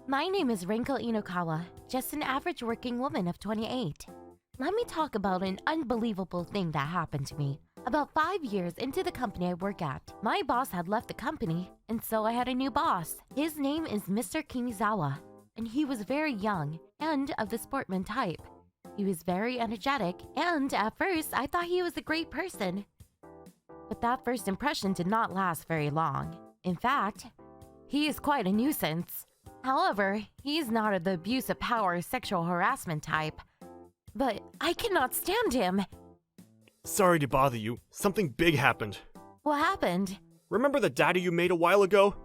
My name is Rinko Inokawa, just an average working woman of 28. Let me talk about an unbelievable thing that happened to me. About 5 years into the company I work at, my boss had left the company, and so I had a new boss. His name is Mr. Kimizawa, and he was very young and of the sportsman type. He was very energetic, and at first I thought he was a great person. But that first impression did not last very long. In fact, he is quite a nuisance. However, he is not of the abuse of power or sexual harassment type. But I cannot stand him. Sorry to bother you. Something big happened. What happened? Remember the data you made a while ago?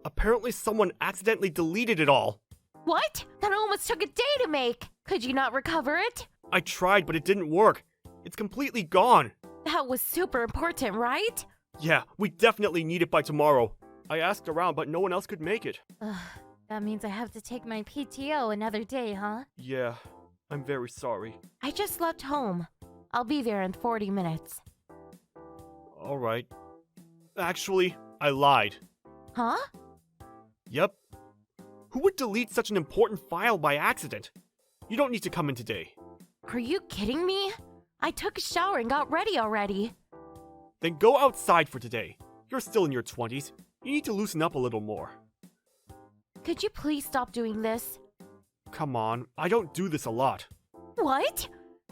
Apparently someone accidentally deleted it all. What? That almost took a day to make. Could you not recover it? I tried, but it didn't work. It's completely gone. That was super important, right? Yeah, we definitely need it by tomorrow. I asked around, but no one else could make it. That means I have to take my PTO another day, huh? Yeah, I'm very sorry. I just left home. I'll be there in 40 minutes. Alright. Actually, I lied. Huh? Yep. Who would delete such an important file by accident? You don't need to come in today. Are you kidding me? I took a shower and got ready already. Then go outside for today. You're still in your 20s. You need to loosen up a little more. Could you please stop doing this? Come on, I don't do this a lot. What?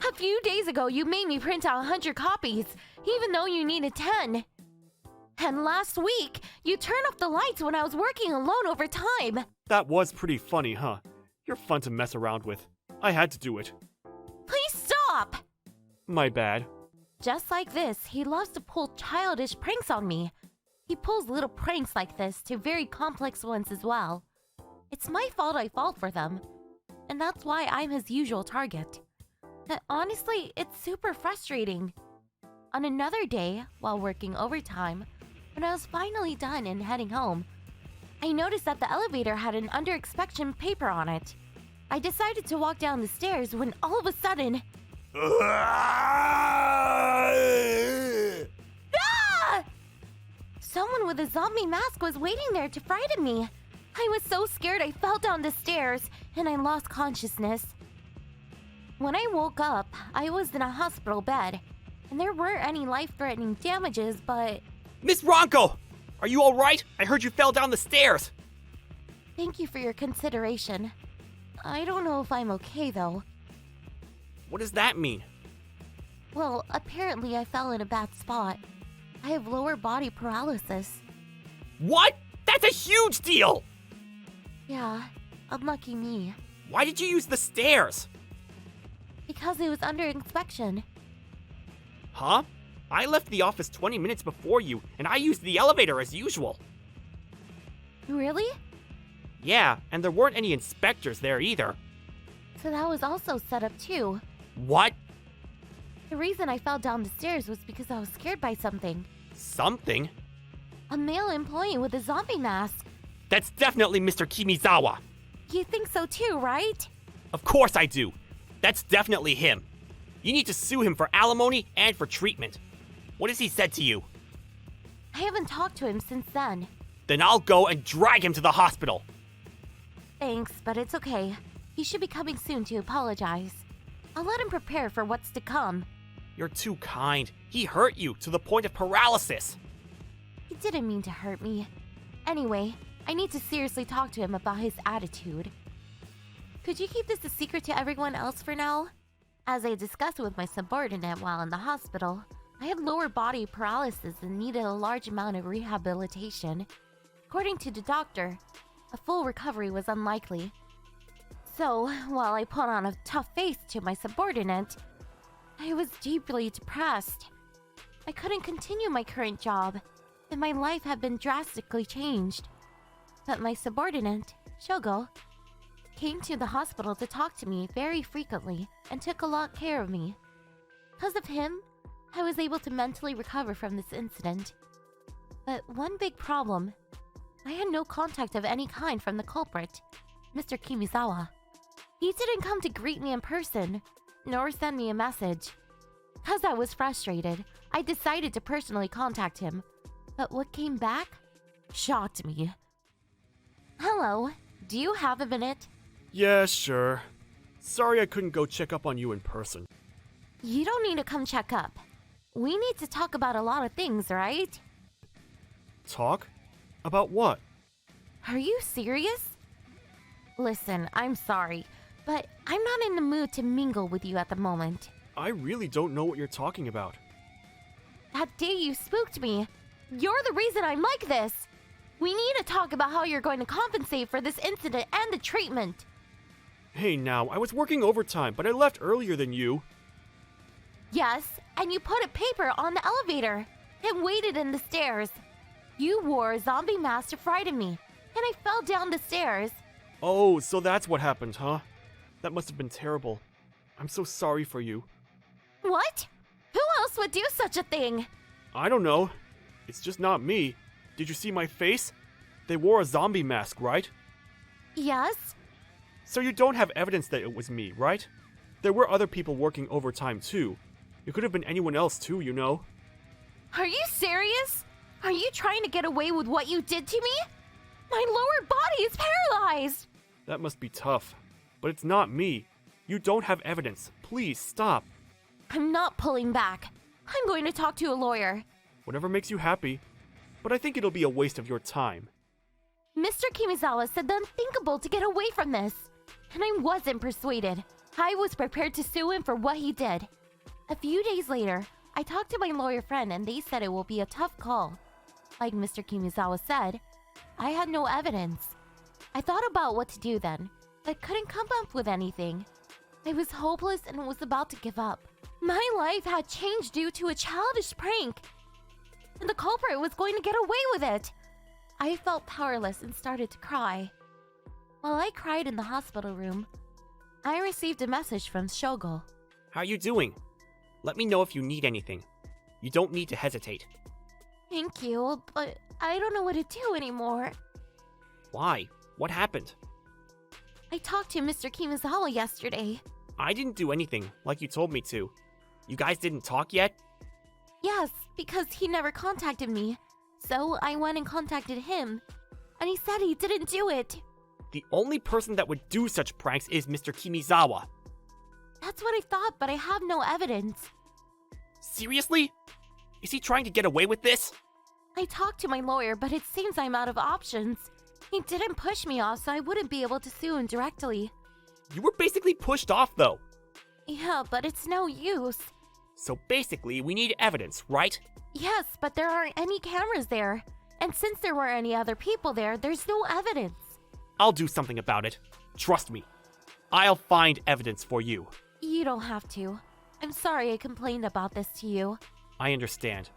A few days ago, you made me print out 100 copies, even though you needed 10. And last week, you turned off the lights when I was working alone over time. That was pretty funny, huh? You're fun to mess around with. I had to do it. Please stop! My bad. Just like this, he loves to pull childish pranks on me. He pulls little pranks like this to very complex ones as well. It's my fault I fall for them, and that's why I'm his usual target. And honestly, it's super frustrating. On another day, while working overtime, when I was finally done and heading home, I noticed that the elevator had an under inspection paper on it. I decided to walk down the stairs when all of a sudden... Ah! Someone with a zombie mask was waiting there to frighten me. I was so scared I fell down the stairs and I lost consciousness. When I woke up, I was in a hospital bed, and there weren't any life-threatening damages, but... Miss Ronco! Are you alright? I heard you fell down the stairs! Thank you for your consideration. I don't know if I'm okay, though. What does that mean? Well, apparently I fell in a bad spot. I have lower body paralysis. What? That's a huge deal! Yeah, unlucky me. Why did you use the stairs? Because it was under inspection. Huh? I left the office 20 minutes before you, and I used the elevator as usual. Really? Yeah, and there weren't any inspectors there either. So that was also set up too. What? The reason I fell down the stairs was because I was scared by something. Something? A male employee with a zombie mask. That's definitely Mr. Kimizawa. You think so too, right? Of course I do. That's definitely him. You need to sue him for alimony and for treatment. What has he said to you? I haven't talked to him since then. Then I'll go and drag him to the hospital. Thanks, but it's okay. He should be coming soon to apologize. I'll let him prepare for what's to come. You're too kind. He hurt you to the point of paralysis. He didn't mean to hurt me. Anyway, I need to seriously talk to him about his attitude. Could you keep this a secret to everyone else for now? As I discussed with my subordinate while in the hospital, I had lower body paralysis and needed a large amount of rehabilitation. According to the doctor, a full recovery was unlikely. So, while I put on a tough face to my subordinate, I was deeply depressed. I couldn't continue my current job, and my life had been drastically changed. But my subordinate, Shogo, came to the hospital to talk to me very frequently and took a lot care of me. Because of him, I was able to mentally recover from this incident. But one big problem, I had no contact of any kind from the culprit, Mr. Kimizawa. He didn't come to greet me in person, nor send me a message. Because I was frustrated, I decided to personally contact him. But what came back shocked me. Hello, Do you have a minute? Yeah, sure. Sorry I couldn't go check up on you in person. You don't need to come check up. We need to talk about a lot of things, right? Talk? About what? Are you serious? Listen, I'm sorry, but I'm not in the mood to mingle with you at the moment. I really don't know what you're talking about. That day you spooked me. You're the reason I'm like this. We need to talk about how you're going to compensate for this incident and the treatment. Hey now, I was working overtime, but I left earlier than you. Yes, and you put a paper on the elevator and waited in the stairs. You wore a zombie mask to frighten me, and I fell down the stairs. Oh, so that's what happened, huh? That must have been terrible. I'm so sorry for you. What? Who else would do such a thing? I don't know. It's just not me. Did you see my face? They wore a zombie mask, right? Yes. So you don't have evidence that it was me, right? There were other people working overtime too. It could have been anyone else too, you know? Are you serious? Are you trying to get away with what you did to me? My lower body is paralyzed. That must be tough. But it's not me. You don't have evidence. Please, stop. I'm not pulling back. I'm going to talk to a lawyer. Whatever makes you happy. But I think it'll be a waste of your time. Mr. Kimizawa said the unthinkable to get away from this. And I wasn't persuaded. I was prepared to sue him for what he did. A few days later, I talked to my lawyer friend and they said it will be a tough call. Like Mr. Kimizawa said, I had no evidence. I thought about what to do then, but couldn't come up with anything. I was hopeless and was about to give up. My life had changed due to a childish prank, and the culprit was going to get away with it. I felt powerless and started to cry. While I cried in the hospital room, I received a message from Shogo. How are you doing? Let me know if you need anything. You don't need to hesitate. Thank you, but I don't know what to do anymore. Why? What happened? I talked to Mr. Kimizawa yesterday. I didn't do anything, like you told me to. You guys didn't talk yet? Yes, because he never contacted me. So I went and contacted him, and he said he didn't do it. The only person that would do such pranks is Mr. Kimizawa. That's what I thought, but I have no evidence. Seriously? Is he trying to get away with this? I talked to my lawyer, but it seems I'm out of options. He didn't push me off, so I wouldn't be able to sue him directly. You were basically pushed off, though. Yeah, but it's no use. So basically, we need evidence, right? Yes, but there aren't any cameras there. And since there weren't any other people there, there's no evidence. I'll do something about it. Trust me. I'll find evidence for you. You don't have to. I'm sorry I complained about this to you. I understand.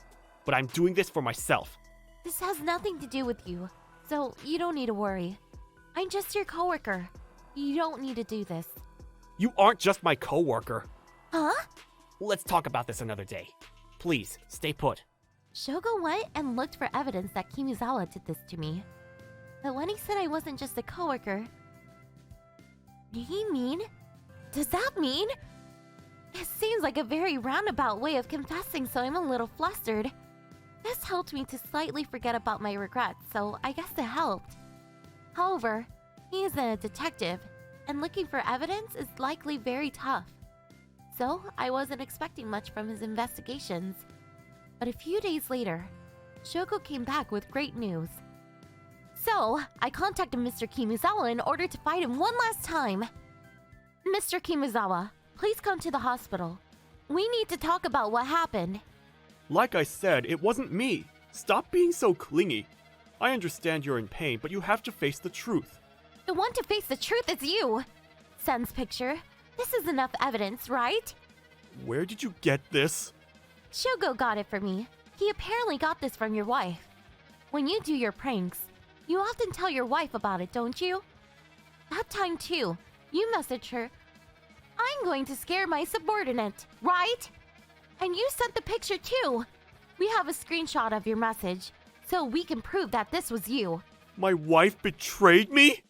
But I'm doing this for myself. This has nothing to do with you, so you don't need to worry. I'm just your coworker. You don't need to do this. You aren't just my coworker. Huh? Let's talk about this another day. Please, stay put. Shogo went and looked for evidence that Kimizawa did this to me. But when he said I wasn't just a coworker... Did he mean? Does that mean? It seems like a very roundabout way of confessing, so I'm a little flustered. This helped me to slightly forget about my regrets, so I guess it helped. However, he isn't a detective, and looking for evidence is likely very tough. So I wasn't expecting much from his investigations. But a few days later, Shogo came back with great news. So, I contacted Mr. Kimizawa in order to fight him one last time. Mr. Kimizawa, please come to the hospital. We need to talk about what happened. Like I said, it wasn't me. Stop being so clingy. I understand you're in pain, but you have to face the truth. The one to face the truth is you. Sen's picture. This is enough evidence, right? Where did you get this? Shogo got it for me. He apparently got this from your wife. When you do your pranks, you often tell your wife about it, don't you? That time too, you messaged her, I'm going to scare my subordinate, right? And you sent the picture too. We have a screenshot of your message, so we can prove that this was you. My wife betrayed me?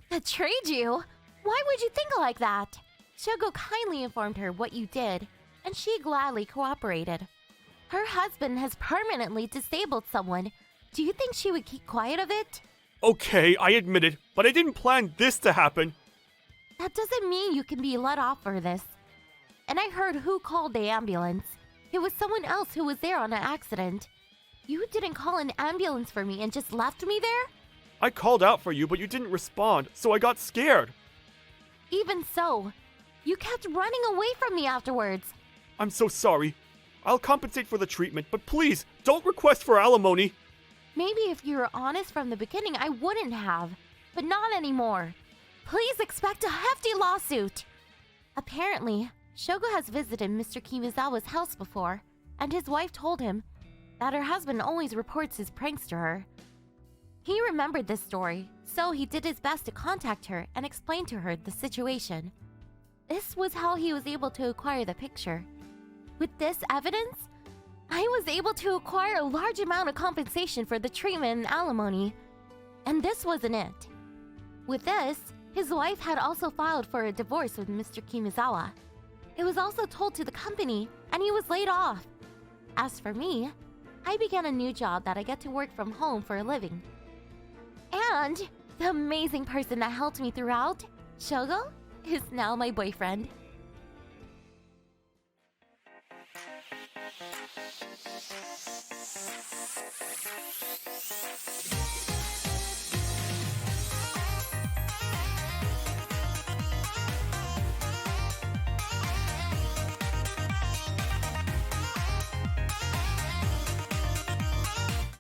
Betrayed you? Why would you think like that? Shogo kindly informed her what you did, and she gladly cooperated. Her husband has permanently disabled someone. Do you think she would keep quiet of it? Okay, I admit it, but I didn't plan this to happen. That doesn't mean you can be let off for this. And I heard who called the ambulance. It was someone else who was there on an accident. You didn't call an ambulance for me and just left me there? I called out for you, but you didn't respond, so I got scared. Even so, you kept running away from me afterwards. I'm so sorry. I'll compensate for the treatment, but please, don't request for alimony. Maybe if you were honest from the beginning, I wouldn't have. But not anymore. Please expect a hefty lawsuit. Apparently, Shogo has visited Mr. Kimizawa's house before, and his wife told him that her husband always reports his pranks to her. He remembered this story, so he did his best to contact her and explain to her the situation. This was how he was able to acquire the picture. With this evidence, I was able to acquire a large amount of compensation for the treatment and alimony. And this wasn't it. With this, his wife had also filed for a divorce with Mr. Kimizawa. It was also told to the company, and he was laid off. As for me, I began a new job that I get to work from home for a living. And the amazing person that helped me throughout, Shogo, is now my boyfriend.